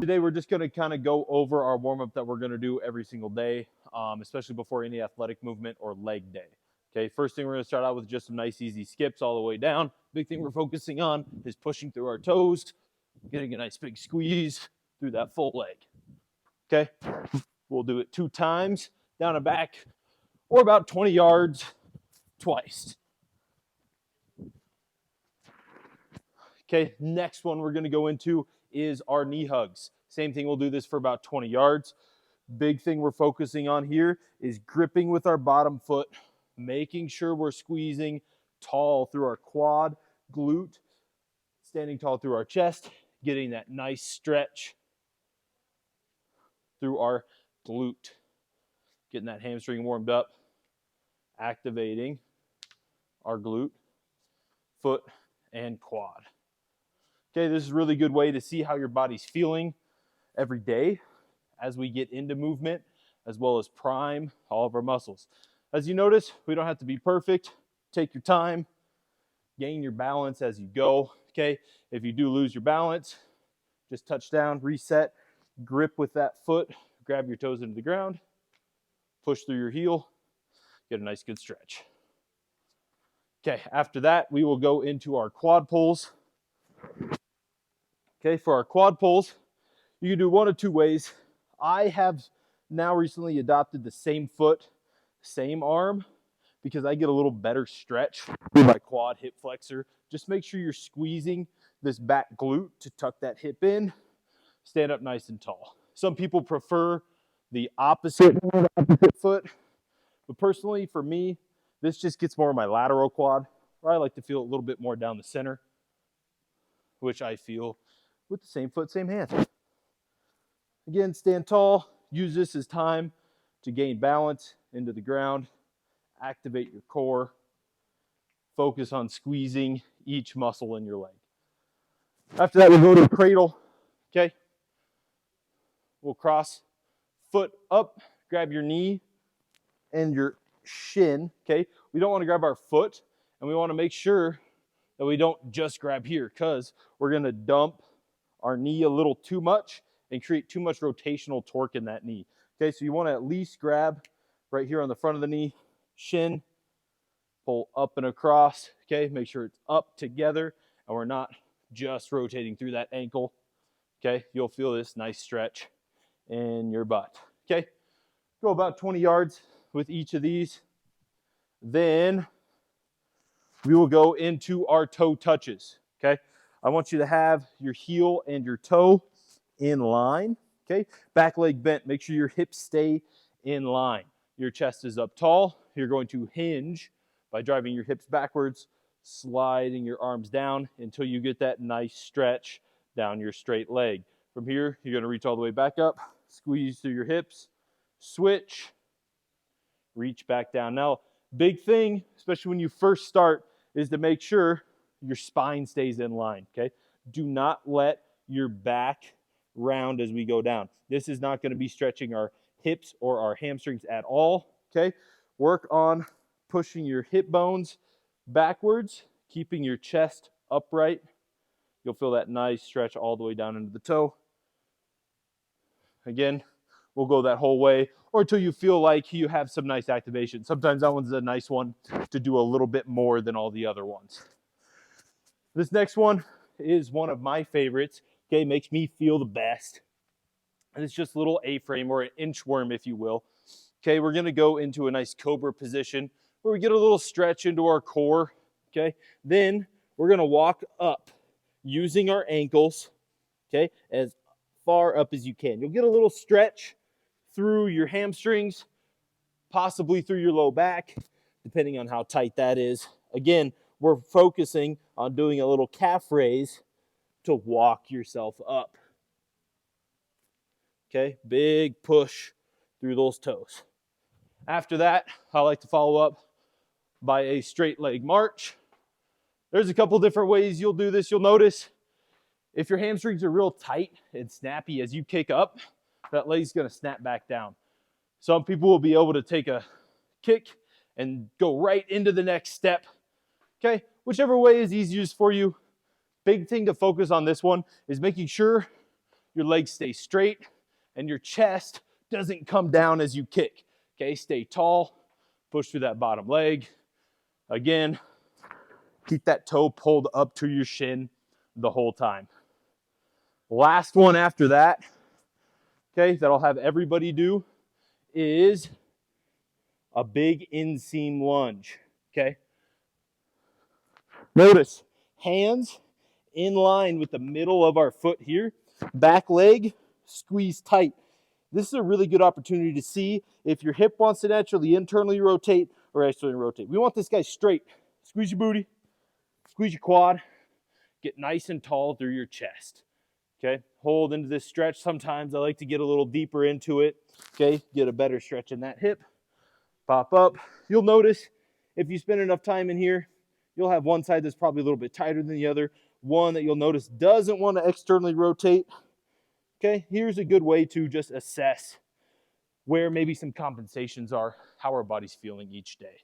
Today we're just going to kind of go over our warm-up that we're going to do every single day, especially before any athletic movement or leg day. Okay, first thing we're going to start out with just some nice easy skips all the way down. Big thing we're focusing on is pushing through our toes, getting a nice big squeeze through that full leg. Okay, we'll do it 2 times, down and back, or about 20 yards twice. Okay, next one we're going to go into is our knee hugs. Same thing, we'll do this for about 20 yards. Big thing we're focusing on here is gripping with our bottom foot, making sure we're squeezing tall through our quad, glute, standing tall through our chest, getting that nice stretch through our glute, getting that hamstring warmed up, activating our glute, foot, and quad. Okay, this is a really good way to see how your body's feeling every day as we get into movement, as well as prime all of our muscles. As you notice, we don't have to be perfect. Take your time, gain your balance as you go. Okay, if you do lose your balance, just touch down, reset, grip with that foot, grab your toes into the ground, push through your heel, get a nice good stretch. Okay, after that, we will go into our quad pulls. Okay, for our quad pulls, you can do one of 2 ways. I have now recently adopted the same foot, same arm, because I get a little better stretch through my quad hip flexor. Just make sure you're squeezing this back glute to tuck that hip in. Stand up nice and tall. Some people prefer the opposite foot, but personally for me, this just gets more of my lateral quad, where I like to feel a little bit more down the center, which I feel with the same foot, same hand. Again, stand tall. Use this as time to gain balance into the ground. Activate your core. Focus on squeezing each muscle in your leg. After that, we'll go to a cradle. Okay? We'll cross foot up, grab your knee and your shin. Okay? We don't want to grab our foot, and we want to make sure that we don't just grab here, because we're going to dump our knee a little too much and create too much rotational torque in that knee. Okay, so you want to at least grab right here on the front of the knee, shin, pull up and across. Okay, make sure it's up together and we're not just rotating through that ankle. Okay, you'll feel this nice stretch in your butt. Okay, go about 20 yards with each of these. Then we will go into our toe touches. Okay, I want you to have your heel and your toe in line. Okay, back leg bent. Make sure your hips stay in line. Your chest is up tall. You're going to hinge by driving your hips backwards, sliding your arms down until you get that nice stretch down your straight leg. From here, you're going to reach all the way back up, squeeze through your hips, switch, reach back down. Now, big thing, especially when you first start, is to make sure your spine stays in line, okay? Do not let your back round as we go down. This is not going to be stretching our hips or our hamstrings at all, okay? Work on pushing your hip bones backwards, keeping your chest upright. You'll feel that nice stretch all the way down into the toe. Again, we'll go that whole way, or until you feel like you have some nice activation. Sometimes that one's a nice one to do a little bit more than all the other ones. This next one is one of my favorites. Okay, makes me feel the best. And it's just a little A-frame or an inchworm, if you will. Okay, we're going to go into a nice cobra position where we get a little stretch into our core. Okay, then we're going to walk up using our ankles, okay, as far up as you can. You'll get a little stretch through your hamstrings, possibly through your low back, depending on how tight that is. Again, we're focusing on doing a little calf raise to walk yourself up. Okay, big push through those toes. After that, I like to follow up by a straight leg march. There's a couple different ways you'll do this. You'll notice if your hamstrings are real tight and snappy as you kick up, that leg's going to snap back down. Some people will be able to take a kick and go right into the next step. Okay, whichever way is easiest for you. Big thing to focus on this one is making sure your legs stay straight and your chest doesn't come down as you kick. Okay, stay tall, push through that bottom leg. Again, keep that toe pulled up to your shin the whole time. Last one after that, okay, that I'll have everybody do is a big inseam lunge, okay? Notice, hands in line with the middle of our foot here, back leg squeeze tight. This is a really good opportunity to see if your hip wants to naturally internally rotate or externally rotate. We want this guy straight. Squeeze your booty, squeeze your quad, get nice and tall through your chest. Okay, hold into this stretch. Sometimes I like to get a little deeper into it. Okay, get a better stretch in that hip. Pop up. You'll notice if you spend enough time in here, you'll have one side that's probably a little bit tighter than the other. One that you'll notice doesn't want to externally rotate. Okay, here's a good way to just assess where maybe some compensations are, how our body's feeling each day.